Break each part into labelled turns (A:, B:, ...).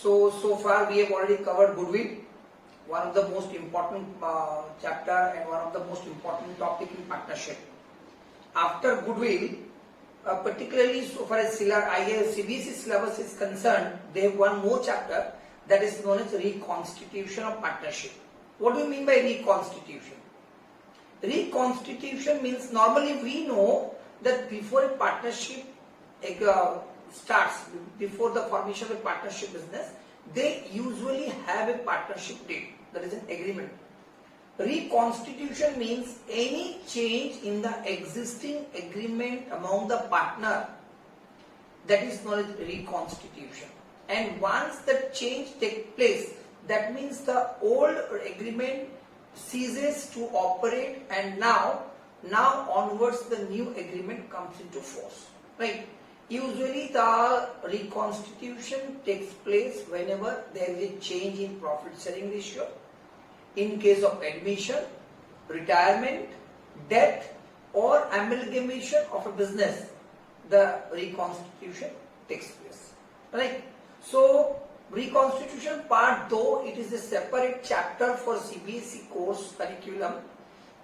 A: So far we have already covered goodwill, one of the most important chapter and one of the most important topic in partnership. After goodwill, particularly so far as CBSE syllabus is concerned, they have one more chapter that is known as reconstitution of partnership. What do you mean by reconstitution? Reconstitution means normally we know that before a partnership starts, before the formation of a partnership business, they usually have a partnership deed, that is an agreement. Reconstitution means any change in the existing agreement among the partner, that is known as reconstitution. And once that change takes place, that means the old agreement ceases to operate and now onwards the new agreement comes into force, right? Usually the reconstitution takes place whenever there is a change in profit sharing ratio, in case of admission, retirement, death or amalgamation of a business, the reconstitution takes place, right? So reconstitution part, though it is a separate chapter for CBSE course curriculum,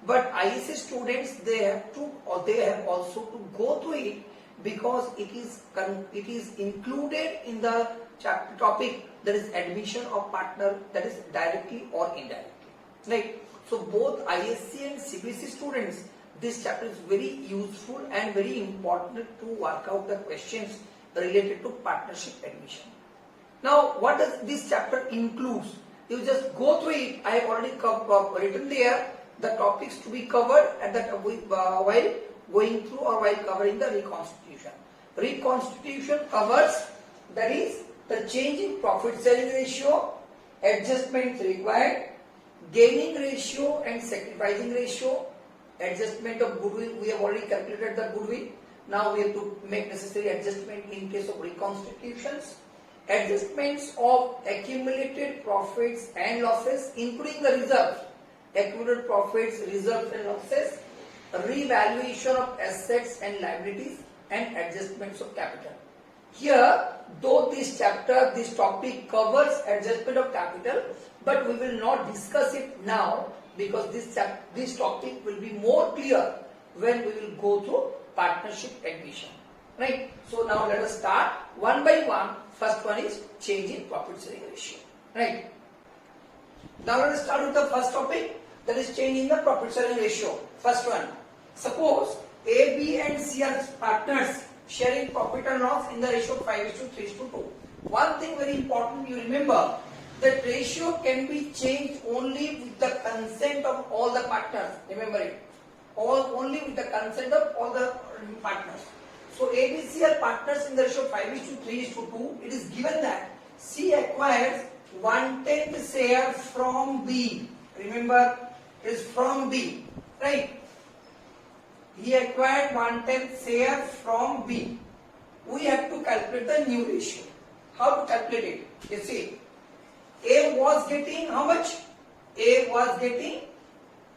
A: but ISC students they have also to go through it because it is included in the chapter topic, that is admission of partner, that is directly or indirectly, right? So both ISC and CBSE students, this chapter is very useful and very important to work out the questions related to partnership admission. Now, what does this chapter include? You just go through it. I have already written there the topics to be covered at that while going through or while covering the reconstitution. Reconstitution covers, that is the change in profit sharing ratio, adjustments required, gaining ratio and sacrificing ratio, adjustment of goodwill. We have already calculated the goodwill. Now we have to make necessary adjustment in case of reconstitutions. Adjustments of accumulated profits and losses, including the reserves, accumulated profits, reserves and losses, revaluation of assets and liabilities, and adjustments of capital. Here, though this topic covers adjustment of capital, but we will not discuss it now because this topic will be more clear when we will go through partnership admission. Right? So now let us start one by one. First one is change in profit sharing ratio. Right? Now let us start with the first topic, that is change in the profit sharing ratio. First one. Suppose A, B and C are partners sharing profit and loss in the ratio of 5:3:2. One thing very important you remember, that ratio can be changed only with the consent of all the partners. Remember it. Only with the consent of all the partners. So A, B, C are partners in the ratio of 5:3:2. It is given that C acquires 1/10 share from B. Remember, it is from B, right? He acquired 1/10 share from B. We have to calculate the new ratio. How to calculate it? You see, A was getting how much? A was getting,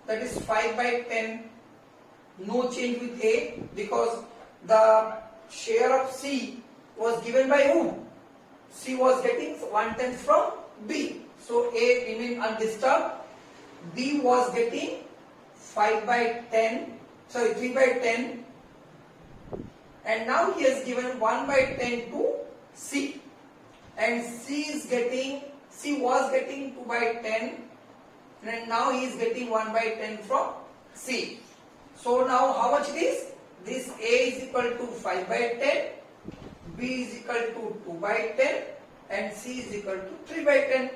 A: that is 5/10. No change with A because the share of C was given by whom? C was getting 1/10 from B. So A remained undisturbed. B was getting 3/10. And now he has given 1/10 to C. And C was getting 2/10. And now he is getting 1/10 from C. So now how much it is? This A is equal to 5/10, B is equal to 2/10 and C is equal to 3/10.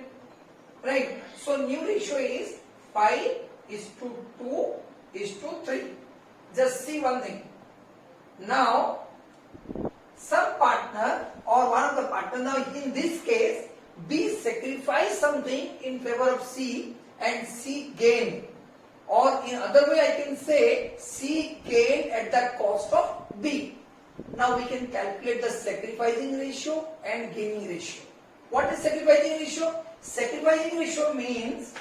A: Right? So new ratio is 5:2:3. Just see one thing. Now some partner or one of the partner, now in this case B sacrificed something in favor of C and C gained. Or in other way I can say C gained at the cost of B. Now we can calculate the sacrificing ratio and gaining ratio. What is sacrificing ratio? Sacrificing ratio means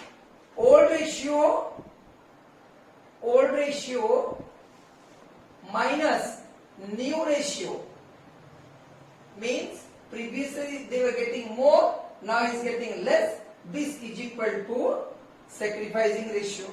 A: old ratio minus new ratio. Means previously they were getting more, now he is getting less. This is equal to sacrificing ratio.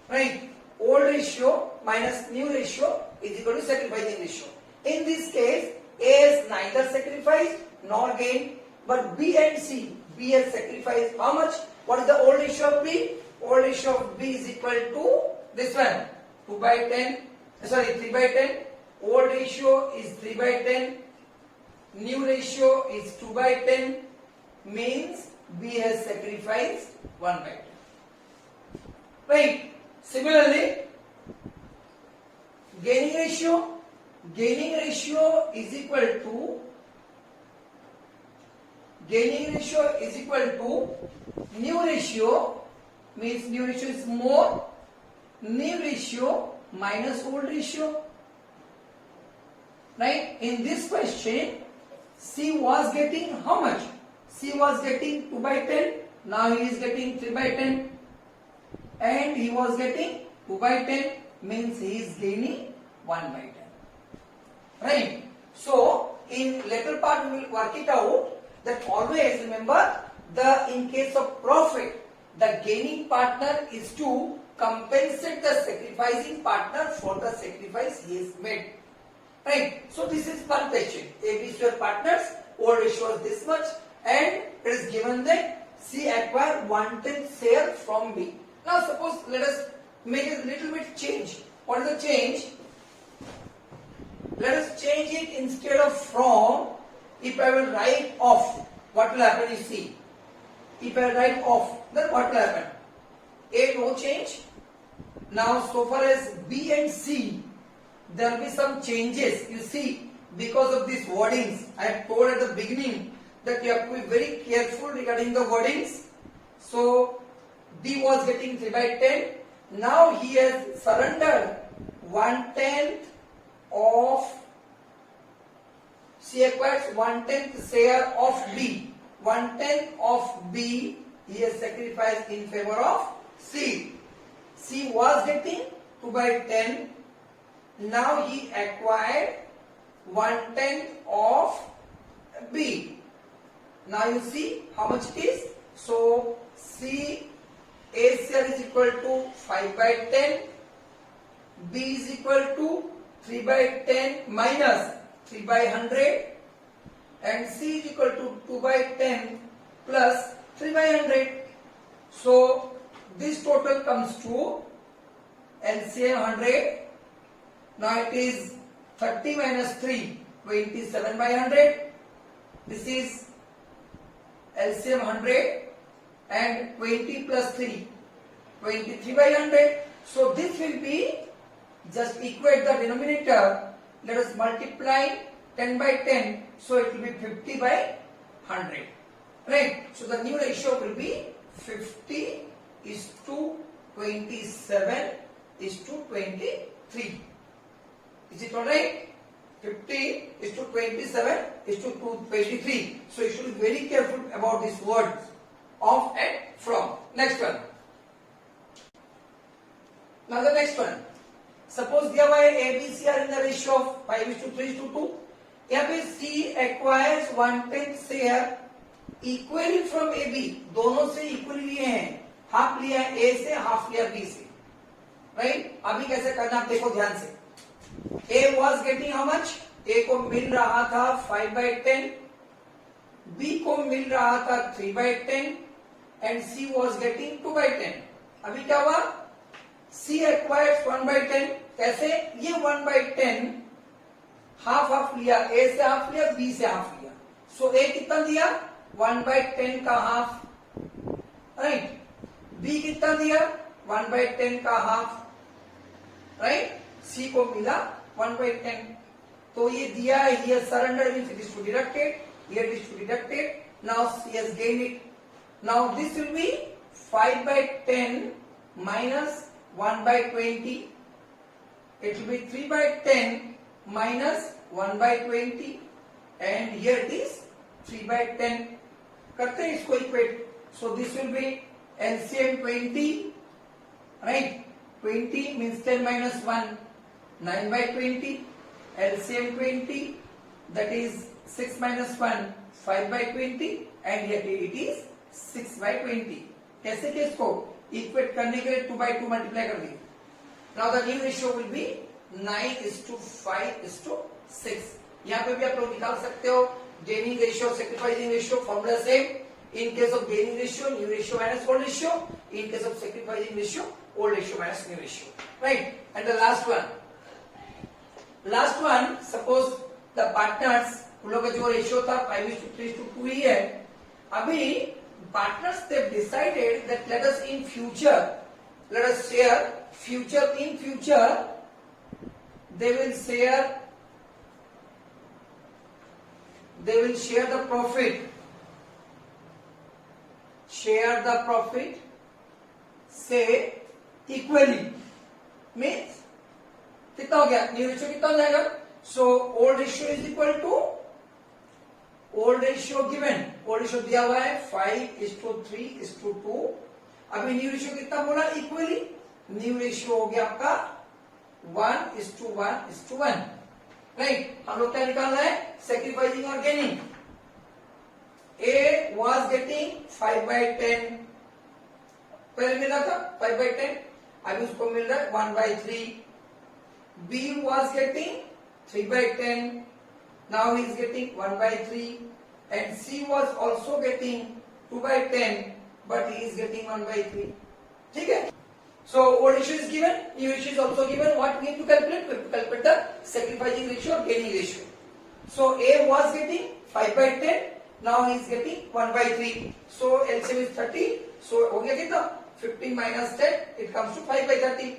A: Right? Old ratio minus new ratio is equal to sacrificing ratio. In this case, A is neither sacrificed nor gained, but B and C, B has sacrificed how much? What is the old ratio of B? Old ratio of B is equal to this one, 2 by 10, sorry 3 by 10. Old ratio is 3 by 10. New ratio is 2 by 10. Means B has sacrificed 1 by 10. Right? Similarly, gaining ratio is equal to new ratio, means new ratio is more, new ratio minus old ratio. Right? In this question, C was getting how much? C was getting 2 by 10. Now he is getting 3 by 10. And he was getting 2 by 10. Means he is gaining 1 by 10. Right? So, in later part we will work it out that always remember in case of profit, the gaining partner is to compensate the sacrificing partner for the sacrifice he has made. Right? So this is one question. A, B were partners, old ratio was this much, and it is given that C acquire 1/10 share from B. Now suppose let us make a little bit change. What is the change? Let us change it instead of from. If I will write off, what will happen you see? If I write off, then what will happen? A, no change. Now so far as B and C, there will be some changes. You see, because of these wordings, I have told at the beginning that you have to be very careful regarding the wordings. So D was getting 3 by 10. Now he has surrendered 1/10 of, C acquires 1/10 share of B. 1/10 of B he has sacrificed in favor of C. C was getting 2 by 10. Now he acquired 1/10 of B. Now you see how much it is. So C, A share is equal to 5 by 10. B is equal to 3 by 10 minus 3 by 100. And C is equal to 2 by 10 plus 3 by 100. So this total comes to LCM 100. Now it is 30 minus 3, 27 by 100. This is LCM 100 and 20 plus 3, 23 by 100. So this will be, just equate the denominator. Let us multiply 10 by 10. So it will be 50 by 100. Right? So the new ratio will be 50 is to 27 is to 23. Is it alright? 50 is to 27 is to 23. So you should be very careful about these words of and from. Next one. Now the next one. Suppose दिया हुआ है A, B, C are in the ratio of 5:3:2. यहाँ पे C acquires 1/10 share equally from A, B. दोनों से equally लिए हैं. Half लिया A से, हाफ लिया B से. Right? अभी कैसे करना आप देखो ध्यान से. A was getting how much? A को मिल रहा था 5 by 10. B को मिल रहा था 3 by 10. And C was getting 2 by 10. अभी क्या हुआ? C acquires 1 by 10. कैसे? ये 1 by 10 हाफ हाफ लिया. A से हाफ लिया, B से हाफ लिया. So A कितना दिया? 1 by 10 का हाफ. Right? B कितना दिया? 1 by 10 का हाफ. Right? C को मिला 1 by 10. तो ये दिया है, here surrender means it is to deducted, here it is to deducted. Now C has gained it. Now this will be 5 by 10 minus 1 by 20. It will be 3 by 10 minus 1 by 20. And here it is 3 by 10. करते हैं इसको equate. So this will be LCM 20. Right? 20 means 10 minus 1. 9/20, LCM 20, that is 6 minus 1, 5/20, and here it is 6/20. कैसे के इसको equate करने के लिए 2/2 multiply कर दिए. Now the new ratio will be 9:5:6. यहाँ पे भी आप लोग निकाल सकते हो gaining ratio, sacrificing ratio, formula same. In case of gaining ratio, new ratio minus old ratio. In case of sacrificing ratio, old ratio minus new ratio. Right? And the last one. Last one, suppose the partners, उन लोगों का जो ratio था 5:3:2 ही है. अभी partners they've decided that let us share in future they will share the profit. Share the profit, say equally. Means कितना हो गया? न्यू रेशियो कितना हो जाएगा? So old ratio is equal to old ratio given. Old ratio दिया हुआ है 5:3:2. अभी न्यू रेशियो कितना बोला? इक्वली. न्यू रेशियो हो गया आपका 1:1:1. राइट? हम लोग क्या निकालना है? सेक्रीफाइसिंग और गेनिंग. A was getting 5/10. पहले मिला था 5/10. अभी उसको मिल रहा है 1/3. B was getting 3/10. Now he is getting 1/3. And C was also getting 2/10, but he is getting 1/3. ठीक है? So old ratio is given, new ratio is also given. What we need to calculate? We have to calculate the sacrificing ratio or gaining ratio. So A was getting 5/10. Now he is getting 1/3. So LCM is 30. So हो गया कितना? 15 minus 10. It comes to 5/30.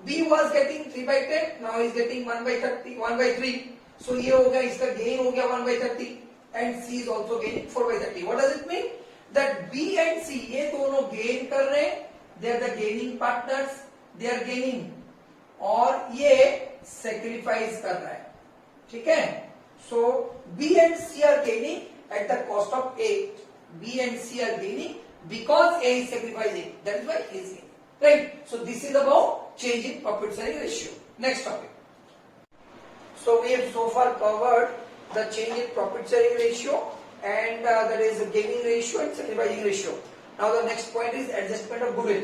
A: B was getting 3/10. Now he is getting 1/30. 1/3. So ये हो गया इसका gain हो गया 1/30. And C is also gaining 4/30. What does it mean? That B and C ये दोनों gain कर रहे हैं. They are the gaining partners. They are gaining. और ये sacrifice कर रहा है. ठीक है? So B and C are gaining at the cost of A. B and C are gaining because A is sacrificing. That is why he is gaining. Right? So this is about change in profit sharing ratio. Next topic. So we have so far covered the change in profit sharing ratio and that is the gaining ratio and sacrificing ratio. Now the next point is adjustment of goodwill.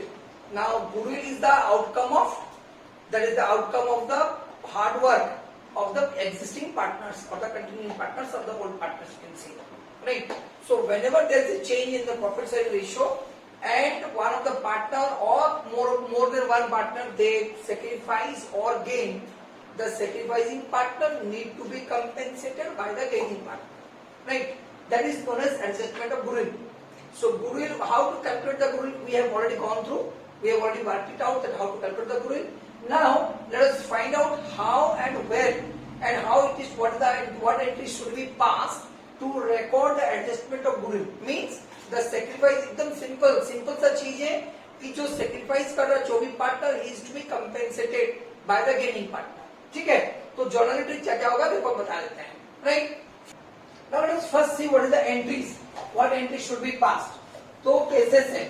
A: Now goodwill is the outcome of the hard work of the existing partners or the continuing partners or the old partners, you can say. Right? So whenever there is a change in the profit sharing ratio and one of the partner or more than one partner they sacrifice or gain, the sacrificing partner need to be compensated by the gaining partner. Right? That is known as adjustment of goodwill. So goodwill, how to calculate the goodwill? We have already gone through. We have already worked it out that how to calculate the goodwill. Now let us find out how and when and how it is what entry should be passed to record the adjustment of goodwill. Means the sacrifice एकदम simple सा चीज है कि जो sacrifice कर रहा जो भी partner is to be compensated by the gaining partner. ठीक है? तो journal entry क्या क्या होगा देखो बता देते हैं. Right? Now let us first see what is the entries. What entry should be passed? तो cases है.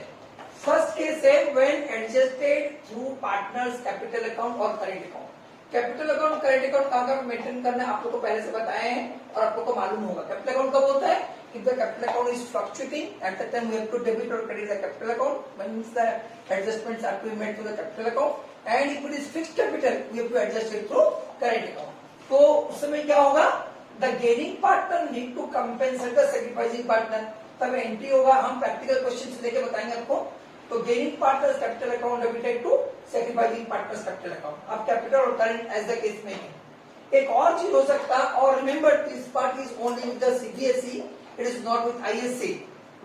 A: First case है when adjusted through partners capital account or current account. Capital account current account कहाँ maintain करना है आप लोग को पहले से बताए हैं और आप लोग को मालूम होगा. कैपिटल अकाउंट कब होता है? If the capital account is fluctuating, at that time we have to debit or credit the capital account. Means the adjustments are to be made to the capital account. And if it is fixed capital, we have to adjust it through current account. तो उस समय क्या होगा? The gaining partner need to compensate the sacrificing partner. तब entry होगा. हम practical question से लेके बताएंगे आपको. तो gaining partners capital account debited to sacrificing partners capital account. अब कैपिटल और करंट एज द केस में है. एक और चीज हो सकता है और remember this part is only with the CBSE, it is not with ISC.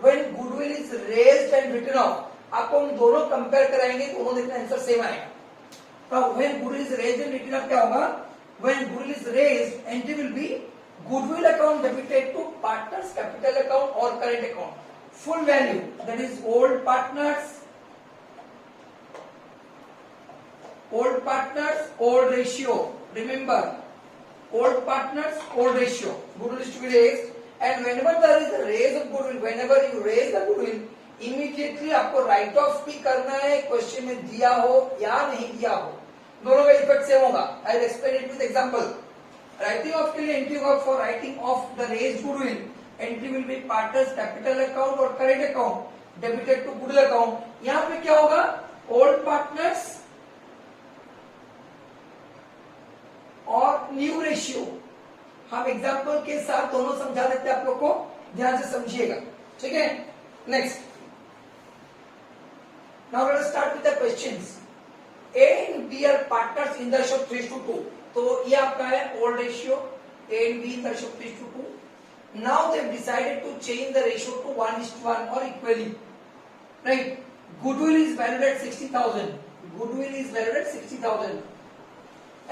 A: When goodwill is raised and written off, आपको हम दोनों कंपेयर कराएंगे, दोनों देखना आंसर सेम आएगा. तो when goodwill is raised and written off क्या होगा? When goodwill is raised entry will be goodwill account debited to partners capital account और current account. Full value, that is old partners, old ratio. Remember, old partners, old ratio. Goodwill is to be raised, and whenever there is a raise of goodwill, whenever you raise the goodwill, immediately आपको write off भी करना है. Question में दिया हो या नहीं दिया हो. दोनों का इफेक्ट सेम होगा. I will explain it with example. Writing off के लिए एंट्री होगा for writing off the raised goodwill. Entry will be partners capital account और current account debited to goodwill account. यहां पे क्या होगा, ओल्ड पार्टनर्स और न्यू रेशियो. हम एग्जांपल के साथ दोनों समझा देते हैं आप लोग को, ध्यान से समझिएगा. ठीक है, next. Now let us start with the questions. A and B are partners in the ratio 3:2. तो ये आपका है old ratio. A and B in the ratio 3:2. Now they have decided to change the ratio to 1:1 or equally. Right? Goodwill is valued at 60,000. Goodwill is valued at 60,000.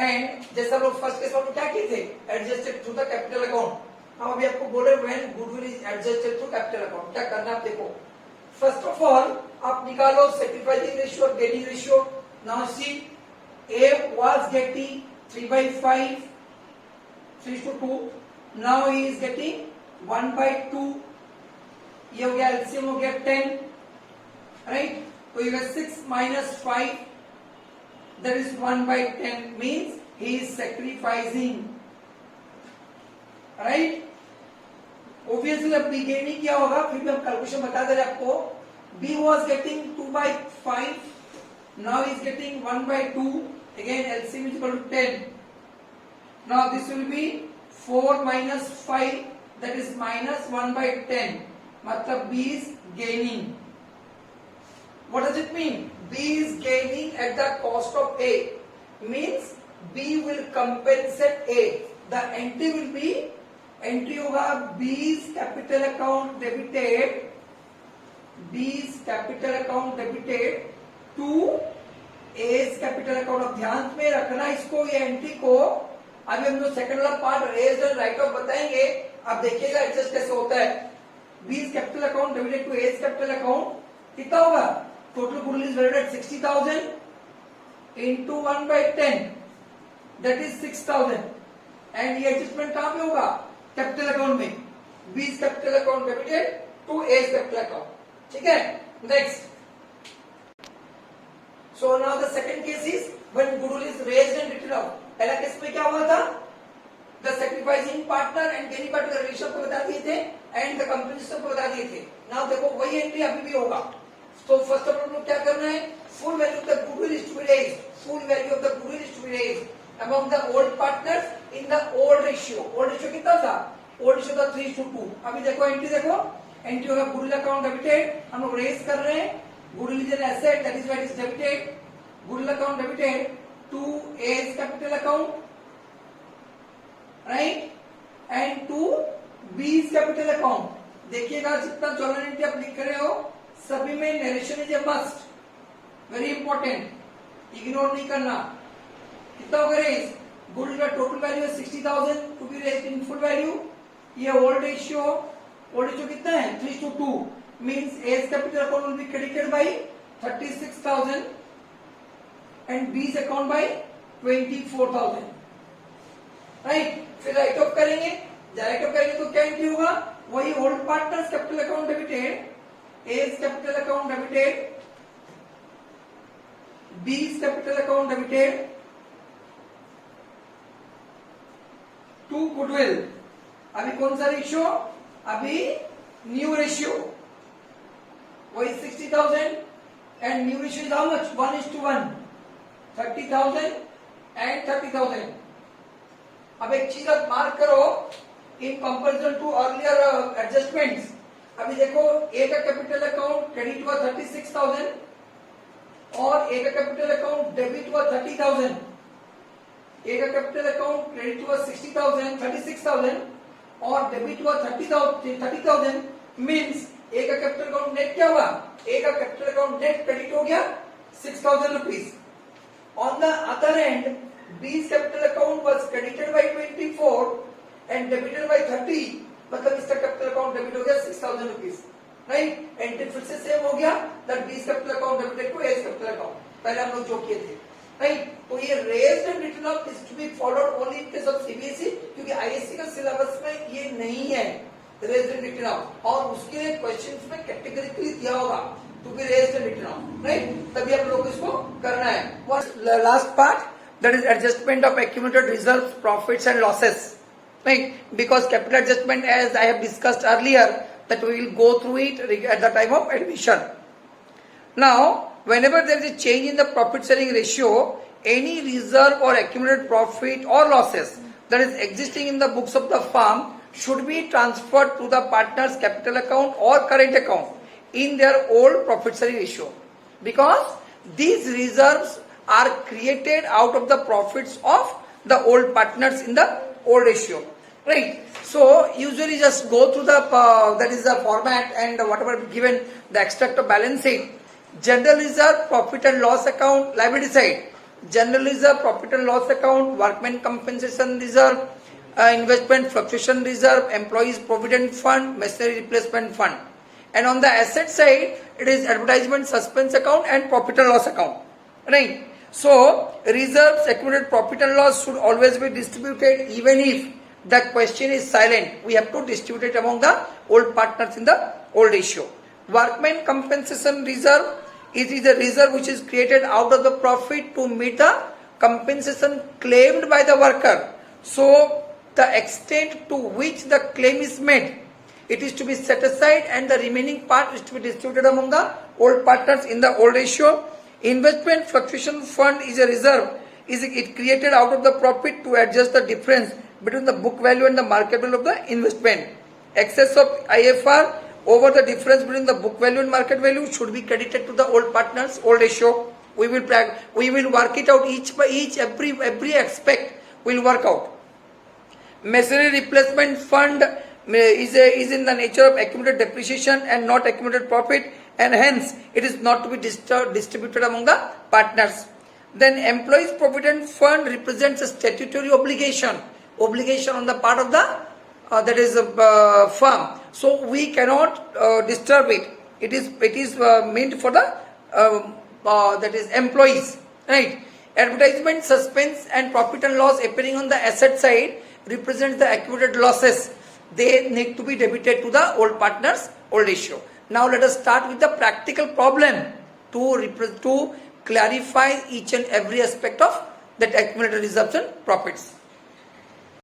A: And जैसा लोग first case में क्या किए थे, adjusted through the capital account. हम अभी आपको बोल रहे हैं when goodwill is adjusted through capital account क्या करना है आप देखो. फर्स्ट ऑफ ऑल आप निकालो सैक्रिफाइसिंग रेशियो और gaining ratio. Now see, A was getting 3/5, 3:2. Now he is getting 1/2. ये हो गया LCM हो गया 10, right? तो ये 6 minus 5, that is 1/10 means he is sacrificing, right? Obviously अब B गेनिंग क्या होगा, फिर भी हम कैलकुलेशन बता दे रहे आपको. B was getting 2/5. Now he is getting 1/2. Again LCM is equal to 10. Now this will be 4 minus 5, that is minus 1/10. मतलब B is gaining. What does it mean? B is gaining at the cost of A. Means B will compensate A. The entry will be, entry होगा B's capital account debited. B's capital account debited to A's capital account. अब ध्यान में रखना इसको, ये entry को. अभी हम लोग सेकंड वाला part raised and write off बताएंगे. अब देखिएगा एडजस्ट कैसे होता है. B's capital account divided to A's capital account कितना होगा, total goodwill is valued at 60,000 into 1/10 that is 6,000. And ये एडजस्टमेंट कहां पे होगा, कैपिटल अकाउंट में. B's capital account divided to A's capital account. ठीक है, next. So now the second case is when goodwill is raised and written off. पहला case में क्या हुआ था, the sacrificing partner and gaining partner का ratio को बता दिए थे and the compensation को बता दिए थे. Now देखो वही एंट्री अभी भी होगा. तो फर्स्ट ऑफ ऑल क्या करना है, full value of the goodwill is to be raised. Full value of the goodwill is to be raised among the old partners in the old ratio. Old ratio कितना था, old ratio था 3:2. अभी देखो entry देखो, entry होगा goodwill account debited. हम लोग raise कर रहे हैं. Goodwill is an asset, that is why it is debited. Goodwill account debited to A's capital account, right? And to B's capital account. देखिएगा जितना जर्नल एंट्री आप लिख रहे हो सभी में narration is a must, very important, ignore नहीं करना. कितना होगा रेज, गुडविल का टोटल वैल्यू है 60,000 to be raised in full value. ये ओल्ड रेशियो कितना है 3:2. means A's capital account will be credited by 36,000 and B's account by 24,000. right? फिर राइट ऑफ करेंगे. राइट ऑफ करेंगे तो क्या एंट्री होगा, वही old partners capital account debited, A's capital account debited, B's capital account debited to goodwill. अभी कौन सा रेशियो, अभी न्यू रेशियो वही 60,000 and new issue is how much, 1:1, 30,000 and 30,000. अब एक चीज आप मार्क करो in comparison to earlier adjustments. अभी देखो ए का कैपिटल अकाउंट क्रेडिट हुआ 36,000 और ए का कैपिटल अकाउंट डेबिट हुआ 30,000. ए का कैपिटल अकाउंट क्रेडिट हुआ 60,000, 36,000 और डेबिट हुआ 30,000. मीन्स ए का कैपिटल अकाउंट नेट क्या हुआ, ए का कैपिटल अकाउंट नेट क्रेडिट हो गया 6,000 rupees. On the other and बीज capital account was credited bye 24 and debited bye 30, मतलब इसका कैपिटल अकाउंट डेबिट हो गया 6,000 रुपीज. राइट, एंट्री फिर से सेम हो गया, that B's capital account debited to A's capital account, पहले हम लोग जो किए थे. राइट, तो ये raised and written off is to be followed only in case of CBSE, क्योंकि आईएससी का सिलेबस में ये नहीं है रेज्ड एंड रिटन ऑफ, और उसके लिए क्वेश्चंस में कैटेगरिकली दिया होगा to be raised and written off. Right, तभी आप लोग इसको करना है. Last part that is adjustment of accumulated reserves, profits and losses, right? Because capital adjustment, as I have discussed earlier, that we will go through it at the time of admission. Now, whenever there is a change in the profit sharing ratio, any reserve or accumulated profit or losses that is existing in the books of the firm should be transferred to the partner's capital account or current account in their old profit sharing ratio, because these reserves are created out of the profits of the old partners in the old ratio, right? So usually just go through the that is the format and whatever given the extract of balance sheet. General reserve, profit and loss account, liability side. General reserve, profit and loss account, workmen compensation reserve, investment fluctuation reserve, employees provident fund, machinery replacement fund. And on the asset side, it is advertisement suspense account and profit and loss account, right? So reserves, accumulated profit and loss should always be distributed, even if the question is silent. We have to distribute it among the old partners in the old ratio. Workmen compensation reserve, it is a reserve which is created out of the profit to meet the compensation claimed by the worker. So the extent to which the claim is made, it is to be set aside and the remaining part is to be distributed among the old partners in the old ratio. Investment fluctuation fund is a reserve. Is it created out of the profit to adjust the difference between the book value and the market value of the investment. Excess of IFR over the difference between the book value and market value should be credited to the old partners, old ratio. We will work it out each by each, every aspect will work out. Machinery replacement fund is in the nature of accumulated depreciation and not accumulated profit, and hence it is not to be distributed among the partners. Then employees provident fund represents a statutory obligation on the part of the that is firm. So we cannot disturb it. It is meant for the that is employees, right? Advertisement suspense and profit and loss appearing on the asset side represents the accumulated losses. They need to be debited to the old partners, old ratio. Now let us start with the practical problem to clarify each and every aspect of that accumulated reserves and profits.